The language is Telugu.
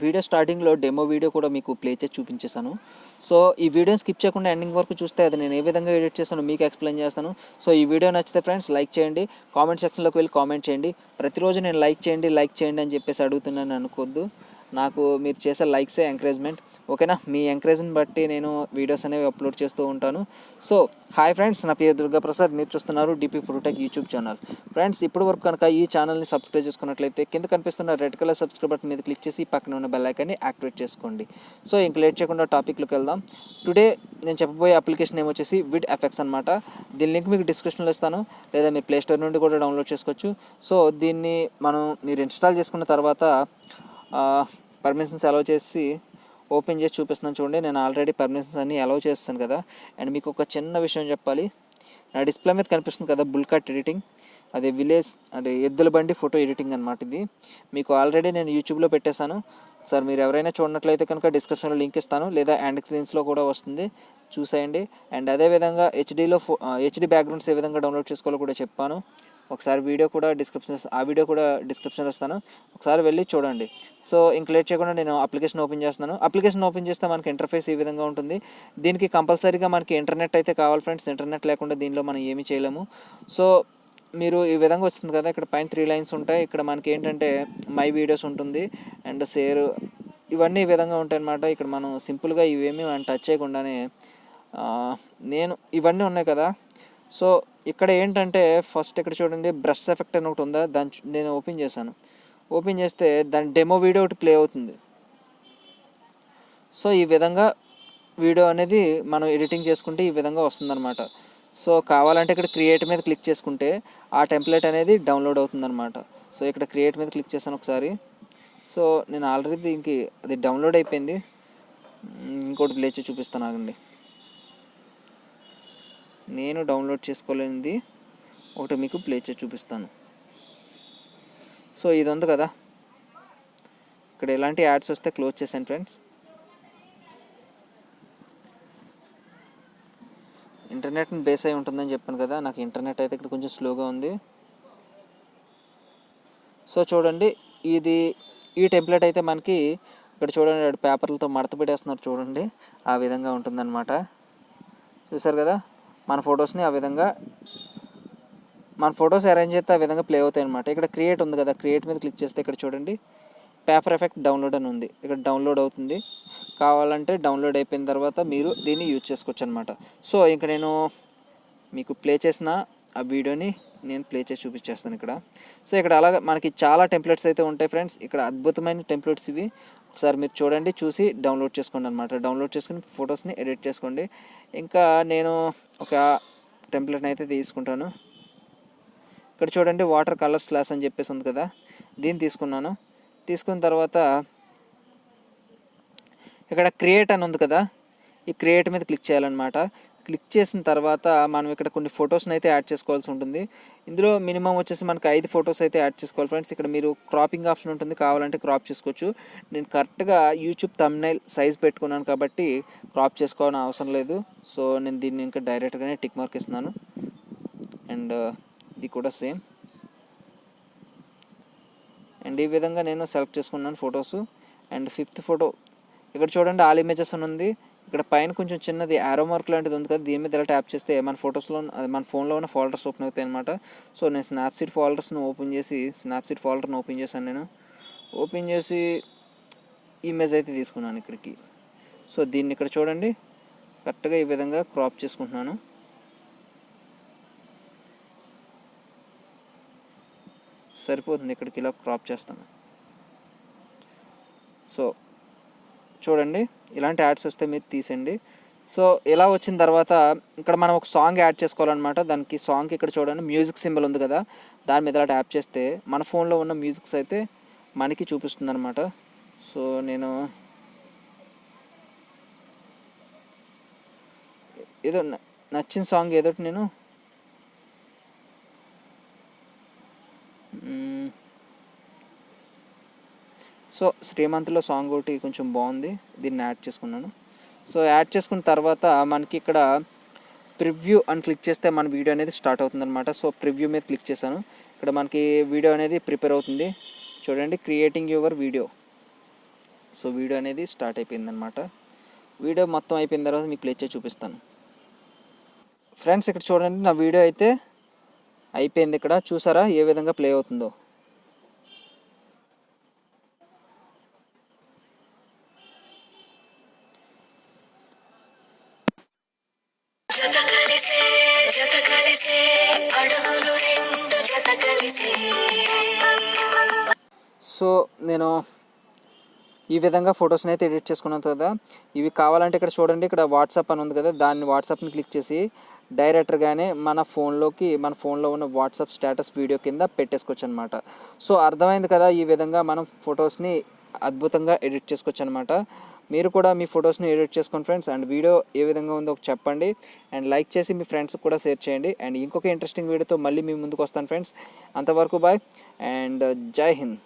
వీడియో స్టార్టింగ్లో డెమో వీడియో కూడా మీకు ప్లే చేసి చూపించేశాను. సో ఈ వీడియోని స్కిప్ చేయకుండా ఎండింగ్ వరకు చూస్తే అది నేను ఏ విధంగా ఎడిట్ చేస్తానో మీకు ఎక్స్ప్లెయిన్ చేస్తాను. సో ఈ వీడియో నచ్చితే ఫ్రెండ్స్ లైక్ చేయండి, కామెంట్ సెక్షన్లోకి వెళ్ళి కామెంట్ చేయండి. ప్రతిరోజు నేను లైక్ చేయండి అని చెప్పేసి అడుగుతున్నాను అనుకోవద్దు. నాకు మీరు చేసే లైక్సే ఎంకరేజ్మెంట్, ఓకేనా? మీ ఎంకరేజ్ని బట్టి నేను వీడియోస్ అనేవి అప్లోడ్ చేస్తూ ఉంటాను. సో హాయ్ ఫ్రెండ్స్, నా పేరు దుర్గాప్రసాద్, మీరు చూస్తున్నారు డిపి ప్రొటెక్ యూట్యూబ్ ఛానల్. ఫ్రెండ్స్, ఇప్పటి వరకు కనుక ఈ ఛానల్ని సబ్స్క్రైబ్ చేసుకున్నట్లయితే కింద కనిపిస్తున్న రెడ్ కలర్ సబ్స్క్రైబ్ బటన్ మీద క్లిక్ చేసి పక్కన ఉన్న బెల్ ఐకాన్ని యాక్టివేట్ చేసుకోండి. సో ఇంక లేట్ చేయకుండా టాపిక్లోకి వెళ్దాం. టుడే నేను చెప్పబోయే అప్లికేషన్ ఏమో వచ్చేసి విడ్ ఎఫెక్ట్స్ అనమాట. దీని లింక్ మీకు డిస్క్రిప్షన్లో ఇస్తాను, లేదా మీరు ప్లే స్టోర్ నుండి కూడా డౌన్లోడ్ చేసుకోవచ్చు. సో దీన్ని మీరు ఇన్స్టాల్ చేసుకున్న తర్వాత పర్మిషన్స్ అలౌ చేసి ఓపెన్ చేసి చూపిస్తున్నాను చూడండి. నేను ఆల్రెడీ పర్మిషన్స్ అన్నీ అలౌ చేస్తాను కదా. అండ్ మీకు ఒక చిన్న విషయం చెప్పాలి. నా డిస్ప్లే మీద కనిపిస్తుంది కదా బుల్ కట్ ఎడిటింగ్, అదే విలేజ్ అంటే ఎద్దుల బండి ఫోటో ఎడిటింగ్ అనమాట. ఇది మీకు ఆల్రెడీ నేను యూట్యూబ్లో పెట్టేశాను. సార్ మీరు ఎవరైనా చూడనట్లయితే కనుక డిస్క్రిప్షన్లో లింక్ ఇస్తాను, లేదా అండ్ స్క్రీన్స్లో కూడా వస్తుంది, చూసేయండి. అండ్ అదేవిధంగా హెచ్డీ బ్యాక్గ్రౌండ్స్ ఏ విధంగా డౌన్లోడ్ చేసుకోవాలో కూడా చెప్పాను. ఒకసారి వీడియో కూడా డిస్క్రిప్షన్లో ఇస్తాను, ఒకసారి వెళ్ళి చూడండి. సో ఇంక లేట్ చేయకుండా నేను అప్లికేషన్ ఓపెన్ చేస్తున్నాను. అప్లికేషన్ ఓపెన్ చేస్తే మనకి ఇంటర్ఫేస్ ఈ విధంగా ఉంటుంది. దీనికి కంపల్సరీగా మనకి ఇంటర్నెట్ అయితే కావాలి ఫ్రెండ్స్. ఇంటర్నెట్ లేకుండా దీనిలో మనం ఏమీ చేయలేము. సో మీరు ఈ విధంగా వస్తుంది కదా, ఇక్కడ పైన 3 లైన్స్ ఉంటాయి. ఇక్కడ మనకి ఏంటంటే మై వీడియోస్ ఉంటుంది అండ్ షేర్, ఇవన్నీ ఈ విధంగా ఉంటాయి అన్నమాట. ఇక్కడ మనం సింపుల్గా ఇవేమీ మనం టచ్ చేయకుండానే నేను ఇవన్నీ ఉన్నాయి కదా. సో ఇక్కడ ఏంటంటే ఫస్ట్ ఇక్కడ చూడండి బ్రష్ ఎఫెక్ట్ అని ఒకటి ఉందా, నేను ఓపెన్ చేశాను. ఓపెన్ చేస్తే దాని డెమో వీడియో ఒకటి ప్లే అవుతుంది. సో ఈ విధంగా వీడియో అనేది మనం ఎడిటింగ్ చేసుకుంటే ఈ విధంగా వస్తుందన్నమాట. సో కావాలంటే ఇక్కడ క్రియేట్ మీద క్లిక్ చేసుకుంటే ఆ టెంప్లెట్ అనేది డౌన్లోడ్ అవుతుందన్నమాట. సో ఇక్కడ క్రియేట్ మీద క్లిక్ చేశాను ఒకసారి. సో నేను ఆల్రెడీ దీనికి అది డౌన్లోడ్ అయిపోయింది. ఇంకోటి ప్లే చేసి చూపిస్తాను ఆగండి. నేను డౌన్లోడ్ చేసుకోలేనిది ఒకటి మీకు ప్లే చేసి చూపిస్తాను. సో ఇది ఉంది కదా, ఇక్కడ ఎలాంటి యాడ్స్ వస్తే క్లోజ్ చేశాను ఫ్రెండ్స్. ఇంటర్నెట్ని బేస్ అయి ఉంటుందని చెప్పాను కదా, నాకు ఇంటర్నెట్ అయితే ఇక్కడ కొంచెం స్లోగా ఉంది. సో చూడండి, ఈ టెంప్లెట్ అయితే మనకి ఇక్కడ చూడండి పేపర్లతో మడత పెట్టేస్తున్నారు చూడండి, ఆ విధంగా ఉంటుందన్నమాట. చూసారు కదా, మన ఫొటోస్ని ఆ విధంగా మన ఫొటోస్ అరేంజ్ చేస్తే ఆ విధంగా ప్లే అవుతాయి అనమాట. ఇక్కడ క్రియేట్ ఉంది కదా, క్రియేట్ మీద క్లిక్ చేస్తే ఇక్కడ చూడండి పేపర్ ఎఫెక్ట్ డౌన్లోడ్ అని ఉంది, ఇక్కడ డౌన్లోడ్ అవుతుంది. కావాలంటే డౌన్లోడ్ అయిపోయిన తర్వాత మీరు దీన్ని యూజ్ చేసుకోవచ్చు అనమాట. సో ఇంకా నేను మీకు ప్లే చేసిన ఆ వీడియోని నేను ప్లే చేసి చూపించేస్తాను ఇక్కడ. సో ఇక్కడ అలాగే మనకి చాలా టెంప్లెట్స్ అయితే ఉంటాయి ఫ్రెండ్స్. ఇక్కడ అద్భుతమైన టెంప్లెట్స్ ఇవి, ఒకసారి మీరు చూడండి, చూసి డౌన్లోడ్ చేసుకోండి అనమాట. డౌన్లోడ్ చేసుకుని ఫొటోస్ని ఎడిట్ చేసుకోండి. ఇంకా నేను ఒక టెంప్లెట్ని అయితే తీసుకుంటాను. ఇక్కడ చూడండి వాటర్ కలర్ స్లాష్ అని చెప్పేసి ఉంది కదా, దీన్ని తీసుకున్నాను. తీసుకున్న తర్వాత ఇక్కడ క్రియేట్ అని ఉంది కదా, ఈ క్రియేట్ మీద క్లిక్ చేయాలన్నమాట. క్లిక్ చేసిన తర్వాత మనం ఇక్కడ కొన్ని ఫొటోస్ని అయితే యాడ్ చేసుకోవాల్సి ఉంటుంది. ఇందులో మినిమం వచ్చేసి మనకు 5 ఫొటోస్ అయితే యాడ్ చేసుకోవాలి ఫ్రెండ్స్. ఇక్కడ మీరు క్రాపింగ్ ఆప్షన్ ఉంటుంది, కావాలంటే క్రాప్ చేసుకోవచ్చు. నేను కరెక్ట్గా యూట్యూబ్ థంబ్నైల్ సైజ్ పెట్టుకున్నాను కాబట్టి క్రాప్ చేసుకోవాలని అవసరం లేదు. సో నేను దీన్ని ఇంకా డైరెక్ట్గానే టిక్ మార్క్ ఇస్తున్నాను. అండ్ ఇది కూడా సేమ్. అండ్ ఈ విధంగా నేను సెలెక్ట్ చేసుకున్నాను ఫొటోస్. అండ్ 5th ఫోటో ఇక్కడ చూడండి ఆల్ ఇమేజెస్ అని ఉంది. ఇక్కడ పైన కొంచెం చిన్నది యారో మార్క్ లాంటిది ఉంది కదా, దీని మీద ఇలా ట్యాప్ చేస్తే మన ఫొటోస్లో మన ఫోన్లో ఉన్న ఫోల్డర్స్ ఓపెన్ అవుతాయి అనమాట. సో నేను స్నాప్సీడ్ ఫోల్డర్ని ఓపెన్ చేశాను. నేను ఓపెన్ చేసి ఇమేజ్ అయితే తీసుకున్నాను ఇక్కడికి. సో దీన్ని ఇక్కడ చూడండి కరెక్ట్గా ఈ విధంగా క్రాప్ చేసుకుంటున్నాను. సరిపోతుంది, ఇక్కడికి ఇలా క్రాప్ చేస్తాను. సో చూడండి ఇలాంటి యాడ్స్ వస్తే మీరు తీసేయండి. సో ఇలా వచ్చిన తర్వాత ఇక్కడ మనం ఒక సాంగ్ యాడ్ చేసుకోవాలన్నమాట. దానికి సాంగ్కి ఇక్కడ చూడండి మ్యూజిక్ సింబల్ ఉంది కదా, దాని మీద ఇలా ట్యాప్ చేస్తే మన ఫోన్లో ఉన్న మ్యూజిక్స్ అయితే మనకి చూపిస్తుంది అనమాట. సో నేను ఏదో నచ్చిన సాంగ్ ఏదో నేను సో శ్రీమంత్లో సాంగ్ ఒకటి కొంచెం బాగుంది, దీన్ని యాడ్ చేసుకున్నాను. సో యాడ్ చేసుకున్న తర్వాత మనకి ఇక్కడ ప్రివ్యూ అని క్లిక్ చేస్తే మన వీడియో అనేది స్టార్ట్ అవుతుందన్నమాట. సో ప్రివ్యూ మీద క్లిక్ చేశాను. ఇక్కడ మనకి వీడియో అనేది ప్రిపేర్ అవుతుంది చూడండి, creating your video. So video అనేది స్టార్ట్ అయిపోయిందనమాట. వీడియో మొత్తం అయిపోయిన తర్వాత మీకు ప్లే చేసి చూపిస్తాను. ఫ్రెండ్స్ ఇక్కడ చూడండి, నా వీడియో అయితే అయిపోయింది. ఇక్కడ చూసారా ఏ విధంగా ప్లే అవుతుందో. సో నేను ఈ విధంగా ఫొటోస్ని అయితే ఎడిట్ చేసుకున్నాను కదా. ఇవి కావాలంటే ఇక్కడ చూడండి, ఇక్కడ వాట్సాప్ అని ఉంది కదా, దాన్ని వాట్సాప్ని క్లిక్ చేసి డైరెక్ట్గానే మన ఫోన్లో ఉన్న వాట్సాప్ స్టేటస్ వీడియో కింద పెట్టేసుకోవచ్చు అనమాట. సో అర్థమైంది కదా, ఈ విధంగా మనం ఫొటోస్ని అద్భుతంగా ఎడిట్ చేసుకోవచ్చు అనమాట. మీరు కూడా మీ ఫొటోస్ని ఎడిట్ చేసుకోండి ఫ్రెండ్స్. అండ్ వీడియో ఏ విధంగా ఉందో చెప్పండి అండ్ లైక్ చేసి మీ ఫ్రెండ్స్కి కూడా షేర్ చేయండి. అండ్ ఇంకొక ఇంట్రెస్టింగ్ వీడియోతో మళ్ళీ మీ ముందుకు వస్తాను ఫ్రెండ్స్. అంతవరకు బాయ్ అండ్ జై హింద్.